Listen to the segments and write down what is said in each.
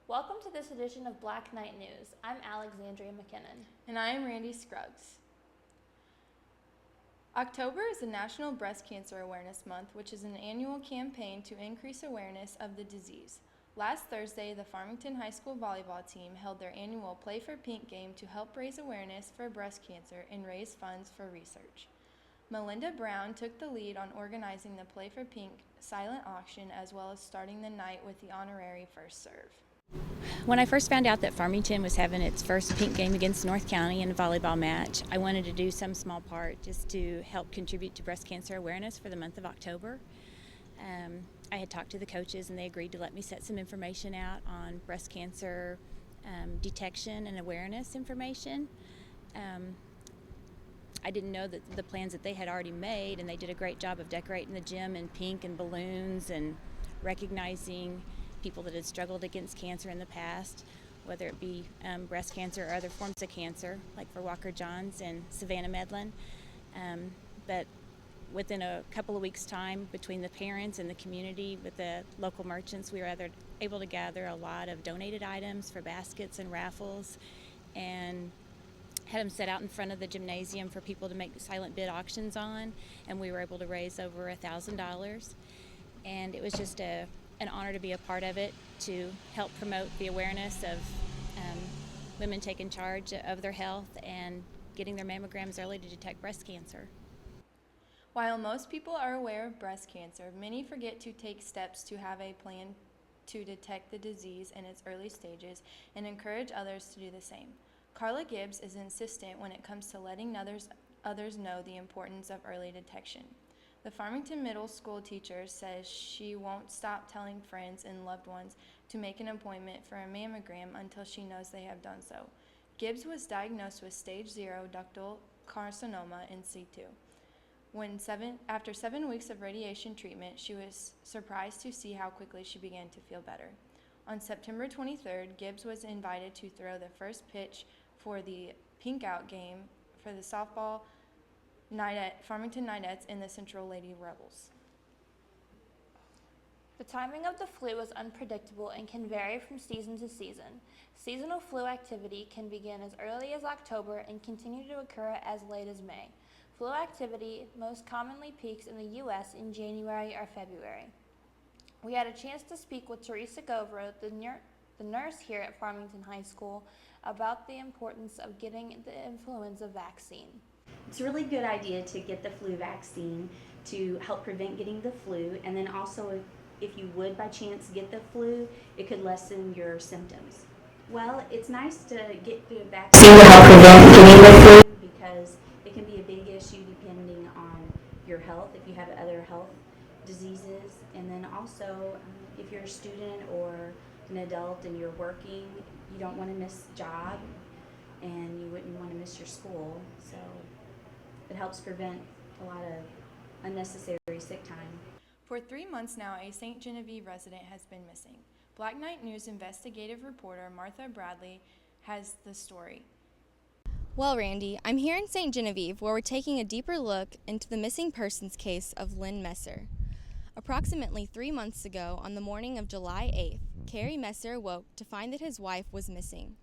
Welcome to this edition of Black Knight News. I'm Alexandria McKinnon. And I am Randi Scruggs. October is the National Breast Cancer Awareness Month, which is an annual campaign to increase awareness of the disease. Last Thursday, the Farmington High School volleyball team held their annual Play for Pink game to help raise awareness for breast cancer and raise funds for research. Melinda Brown took the lead on organizing the Play for Pink silent auction as well as starting the night with the honorary first serve. When I first found out that Farmington was having its first pink game against North County in a volleyball match, I wanted to do some small part just to help contribute to breast cancer awareness for the month of October. I had talked to the coaches and they agreed to let me set some information out on breast cancer detection and awareness information. I didn't know that the plans that they had already made, and they did a great job of decorating the gym in pink and balloons and recognizing people that had struggled against cancer in the past, whether it be breast cancer or other forms of cancer, like for Walker-Johns and Savannah Medlin. But within a couple of weeks' time, between the parents and the community with the local merchants, we were able to gather a lot of donated items for baskets and raffles, and had them set out in front of the gymnasium for people to make silent bid auctions on, and we were able to raise over $1,000. And it was just an honor to be a part of it, to help promote the awareness of women taking charge of their health and getting their mammograms early to detect breast cancer. While most people are aware of breast cancer, many forget to take steps to have a plan to detect the disease in its early stages and encourage others to do the same. Carla Gibbs is insistent when it comes to letting others know the importance of early detection. The Farmington Middle School teacher says she won't stop telling friends and loved ones to make an appointment for a mammogram until she knows they have done so. Gibbs was diagnosed with stage 0 ductal carcinoma in situ. After 7 weeks of radiation treatment, she was surprised to see how quickly she began to feel better. On September 23rd, Gibbs was invited to throw the first pitch for the Pink Out game for the softball Farmington Knights and the Central Lady Rebels. The timing of the flu is unpredictable and can vary from season to season. Seasonal flu activity can begin as early as October and continue to occur as late as May. Flu activity most commonly peaks in the U.S. in January or February. We had a chance to speak with Teresa Govro, the nurse here at Farmington High School, about the importance of getting the influenza vaccine. It's a really good idea to get the flu vaccine to help prevent getting the flu, and then also if you would by chance get the flu, it could lessen your symptoms. Well, it's nice to get the vaccine to help prevent getting the flu because it can be a big issue depending on your health, if you have other health diseases, and then also if you're a student or an adult and you're working, you don't want to miss a job and you wouldn't want to miss your school, so it helps prevent a lot of unnecessary sick time. For 3 months now, a St. Genevieve resident has been missing. Black Knight News investigative reporter Martha Bradley has the story. Well, Randi, I'm here in St. Genevieve where we're taking a deeper look into the missing persons case of Lynn Messer. Approximately 3 months ago, on the morning of July 8th, Carrie Messer awoke to find that his wife was missing.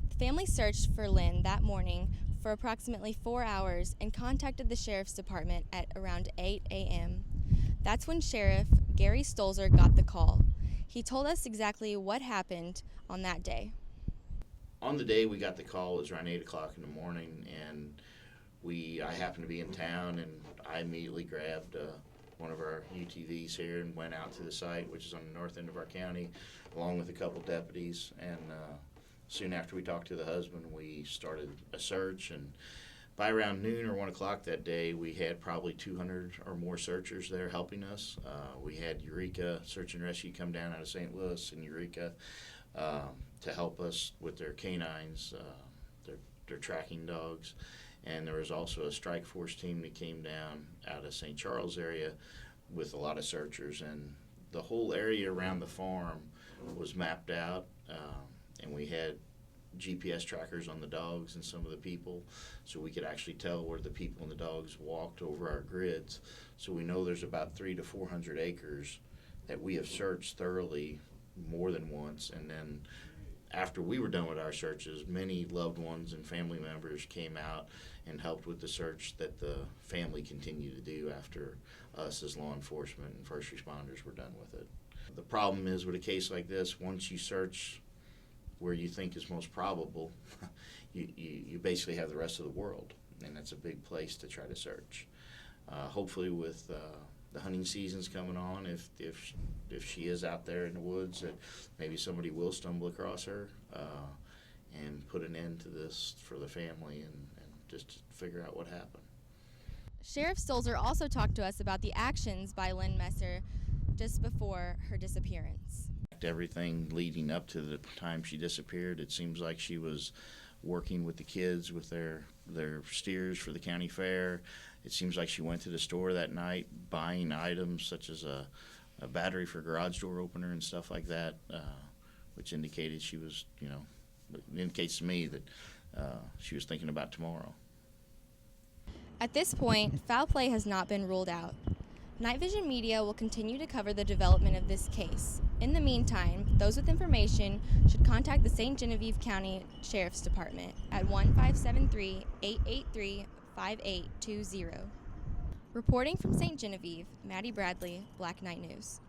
The family searched for Lynn that morning for approximately 4 hours and contacted the Sheriff's Department at around 8 a.m. That's when Sheriff Gary Stolzer got the call. He told us exactly what happened on that day. On the day we got the call, it was around 8 o'clock in the morning, and I happened to be in town, and I immediately grabbed one of our UTVs here and went out to the site, which is on the north end of our county, along with a couple deputies. And soon after we talked to the husband, we started a search, and by around noon or 1 o'clock that day, we had probably 200 or more searchers there helping us. We had Eureka Search and Rescue come down out of St. Louis and Eureka to help us with their canines, their tracking dogs. And there was also a strike force team that came down out of St. Charles area with a lot of searchers. And the whole area around the farm was mapped out, and we had GPS trackers on the dogs and some of the people, so we could actually tell where the people and the dogs walked over our grids. So we know there's about 300 to 400 acres that we have searched thoroughly more than once, and then after we were done with our searches, many loved ones and family members came out and helped with the search that the family continued to do after us as law enforcement and first responders were done with it. The problem is with a case like this, once you search where you think is most probable, you basically have the rest of the world, and that's a big place to try to search. Hopefully with the hunting season's coming on, if she is out there in the woods, that maybe somebody will stumble across her and put an end to this for the family and just figure out what happened. Sheriff Stolzer also talked to us about the actions by Lynn Messer just before her disappearance. Everything leading up to the time she disappeared, it seems like she was working with the kids with their steers for the county fair. It seems like she went to the store that night buying items such as a battery for garage door opener and stuff like that, which indicated she was, it indicates to me that she was thinking about tomorrow. At this point, foul play has not been ruled out. Night Vision Media will continue to cover the development of this case. In the meantime, those with information should contact the St. Genevieve County Sheriff's Department at 1-573-883-5820. Reporting from St. Genevieve, Maddie Bradley, Black Knight News.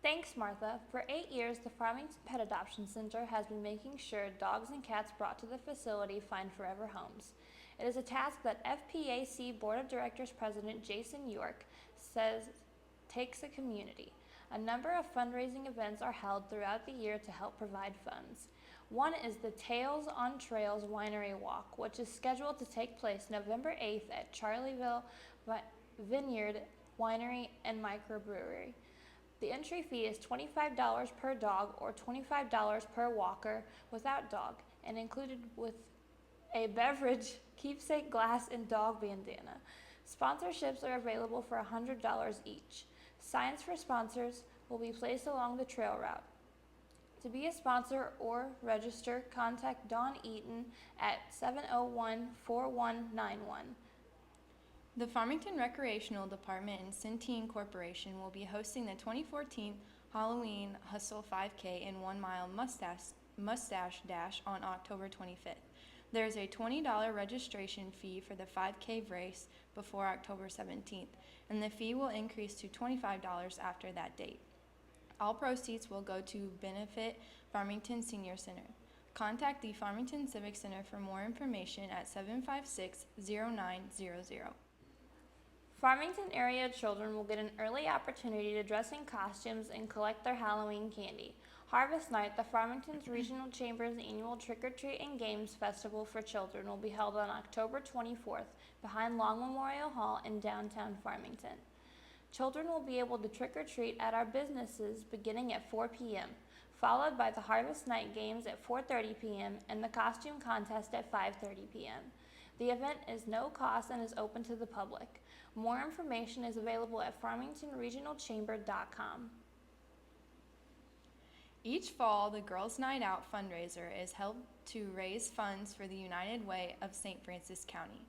Thanks, Martha. For 8 years, the Farmington Pet Adoption Center has been making sure dogs and cats brought to the facility find forever homes. It is a task that FPAC Board of Directors President Jason York says takes a community. A number of fundraising events are held throughout the year to help provide funds. One is the Tales on Trails Winery Walk, which is scheduled to take place November 8th at Charlieville Vineyard Winery and Microbrewery. The entry fee is $25 per dog or $25 per walker without dog, and included with a beverage, keepsake glass, and dog bandana. Sponsorships are available for $100 each. Signs for sponsors will be placed along the trail route. To be a sponsor or register, contact Dawn Eaton at 701-4191. The Farmington Recreational Department and Centene Corporation will be hosting the 2014 Halloween Hustle 5K and 1 Mile Mustache Dash on October 25th. There is a $20 registration fee for the 5K race before October 17th, and the fee will increase to $25 after that date. All proceeds will go to benefit Farmington Senior Center. Contact the Farmington Civic Center for more information at 756-0900. Farmington area children will get an early opportunity to dress in costumes and collect their Halloween candy. Harvest Night, the Farmington's Regional Chamber's annual Trick-or-Treat and Games Festival for Children, will be held on October 24th behind Long Memorial Hall in downtown Farmington. Children will be able to trick-or-treat at our businesses beginning at 4 p.m., followed by the Harvest Night Games at 4:30 p.m. and the costume contest at 5:30 p.m. The event is no cost and is open to the public. More information is available at farmingtonregionalchamber.com. Each fall, the Girls' Night Out fundraiser is held to raise funds for the United Way of St. Francis County.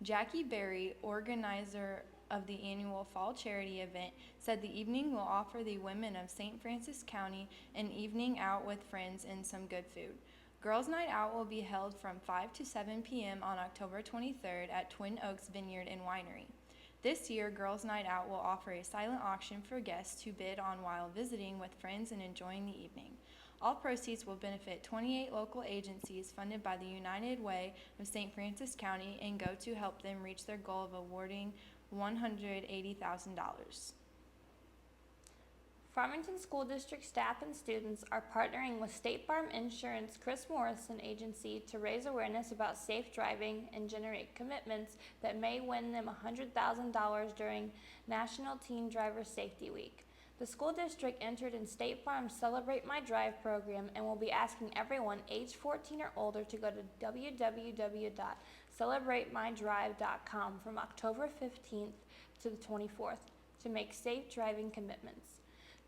Jackie Berry, organizer of the annual fall charity event, said the evening will offer the women of St. Francis County an evening out with friends and some good food. Girls' Night Out will be held from 5 to 7 p.m. on October 23rd at Twin Oaks Vineyard and Winery. This year, Girls' Night Out will offer a silent auction for guests to bid on while visiting with friends and enjoying the evening. All proceeds will benefit 28 local agencies funded by the United Way of St. Francis County and go to help them reach their goal of awarding $180,000. Farmington School District staff and students are partnering with State Farm Insurance Chris Morrison Agency to raise awareness about safe driving and generate commitments that may win them $100,000 during National Teen Driver Safety Week. The school district entered in State Farm's Celebrate My Drive program and will be asking everyone age 14 or older to go to www.celebratemydrive.com from October 15th to the 24th to make safe driving commitments.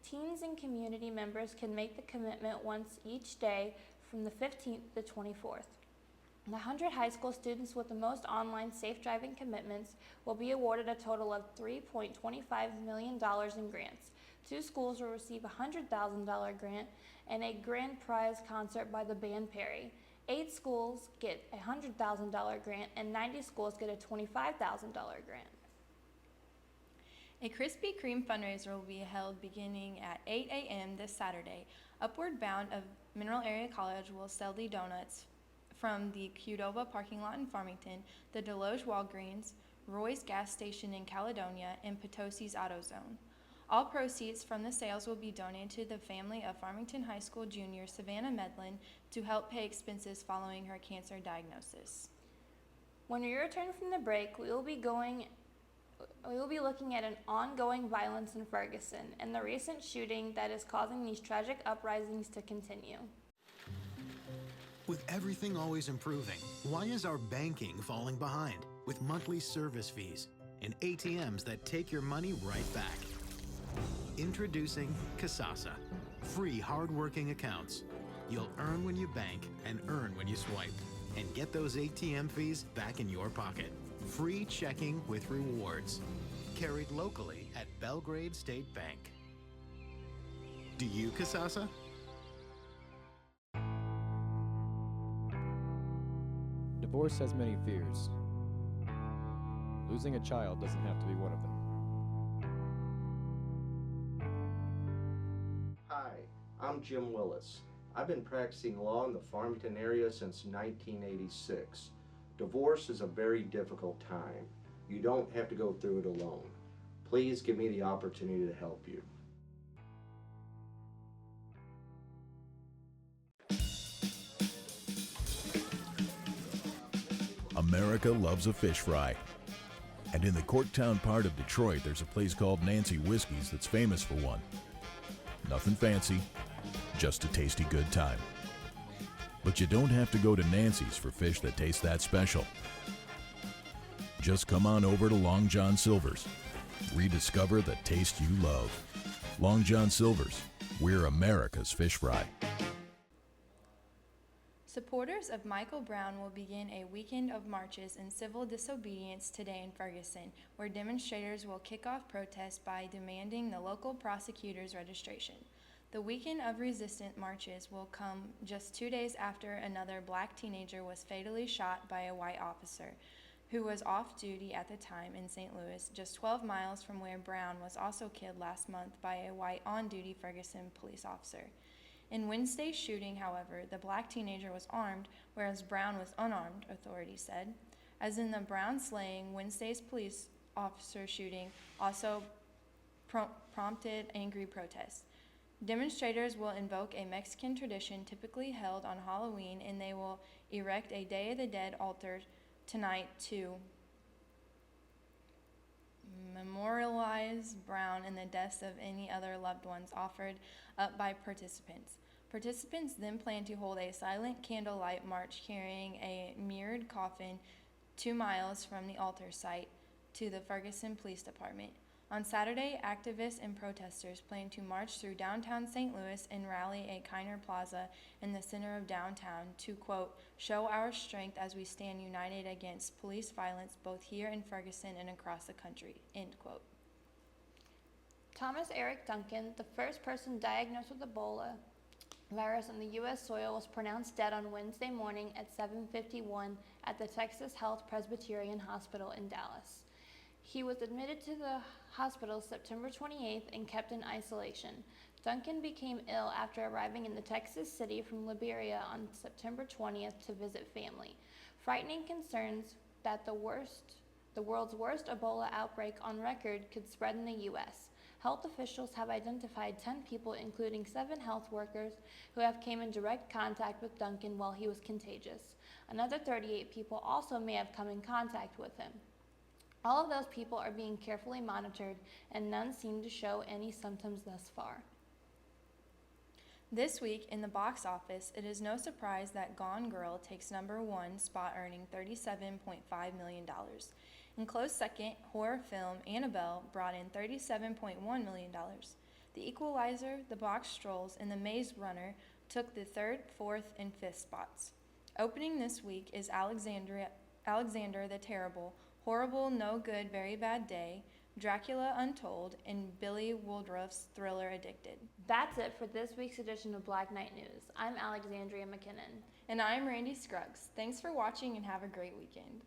Teens and community members can make the commitment once each day from the 15th to the 24th. The 100 high school students with the most online safe driving commitments will be awarded a total of $3.25 million in grants. 2 schools will receive a $100,000 grant and a grand prize concert by the band Perry. 8 schools get a $100,000 grant and 90 schools get a $25,000 grant. A Krispy Kreme fundraiser will be held beginning at 8 a.m. this Saturday. Upward Bound of Mineral Area College will sell the donuts from the Qdoba parking lot in Farmington, the Deloge Walgreens, Roy's gas station in Caledonia, and Potosi's AutoZone. All proceeds from the sales will be donated to the family of Farmington High School junior Savannah Medlin to help pay expenses following her cancer diagnosis. When we return from the break, we will be looking at an ongoing violence in Ferguson and the recent shooting that is causing these tragic uprisings to continue. With everything always improving, why is our banking falling behind? With monthly service fees and ATMs that take your money right back. Introducing Kasasa. Free hard-working accounts. You'll earn when you bank and earn when you swipe. And get those ATM fees back in your pocket. Free checking with rewards. Carried locally at Belgrade State Bank. Do you Kasasa? Divorce has many fears. Losing a child doesn't have to be one of them. Hi, I'm Jim Willis. I've been practicing law in the Farmington area since 1986. Divorce is a very difficult time. You don't have to go through it alone. Please give me the opportunity to help you. America loves a fish fry. And in the Corktown part of Detroit, there's a place called Nancy Whiskey's that's famous for one. Nothing fancy, just a tasty good time. But you don't have to go to Nancy's for fish that taste that special. Just come on over to Long John Silver's. Rediscover the taste you love. Long John Silver's, we're America's fish fry. Supporters of Michael Brown will begin a weekend of marches and civil disobedience today in Ferguson, where demonstrators will kick off protests by demanding the local prosecutor's registration. The weekend of resistant marches will come just 2 days after another black teenager was fatally shot by a white officer, who was off duty at the time in St. Louis, just 12 miles from where Brown was also killed last month by a white on-duty Ferguson police officer. In Wednesday's shooting, however, the black teenager was armed, whereas Brown was unarmed, authorities said. As in the Brown slaying, Wednesday's police officer shooting also prompted angry protests. Demonstrators will invoke a Mexican tradition typically held on Halloween, and they will erect a Day of the Dead altar tonight to memorialize Brown and the deaths of any other loved ones offered up by participants. Participants then plan to hold a silent candlelight march carrying a mirrored coffin 2 miles from the altar site to the Ferguson Police Department. On Saturday, activists and protesters plan to march through downtown St. Louis and rally at Kiner Plaza in the center of downtown to, quote, show our strength as we stand united against police violence both here in Ferguson and across the country, end quote. Thomas Eric Duncan, the first person diagnosed with Ebola virus in the U.S. soil, was pronounced dead on Wednesday morning at 7:51 at the Texas Health Presbyterian Hospital in Dallas. He was admitted to the hospital September 28th and kept in isolation. Duncan became ill after arriving in the Texas city from Liberia on September 20th to visit family. Frightening concerns that the world's worst Ebola outbreak on record could spread in the U.S. Health officials have identified 10 people, including 7 health workers, who have came in direct contact with Duncan while he was contagious. Another 38 people also may have come in contact with him. All of those people are being carefully monitored, and none seem to show any symptoms thus far. This week in the box office, it is no surprise that Gone Girl takes #1 spot, earning $37.5 million. In close second, horror film Annabelle brought in $37.1 million. The Equalizer, The Box Trolls, and The Maze Runner took the 3rd, 4th, and 5th spots. Opening this week is Alexander the Terrible, Horrible, No Good, Very Bad Day, Dracula Untold, and Billy Woodruff's thriller Addicted. That's it for this week's edition of Black Knight News. I'm Alexandria McKinnon. And I'm Randi Scruggs. Thanks for watching and have a great weekend.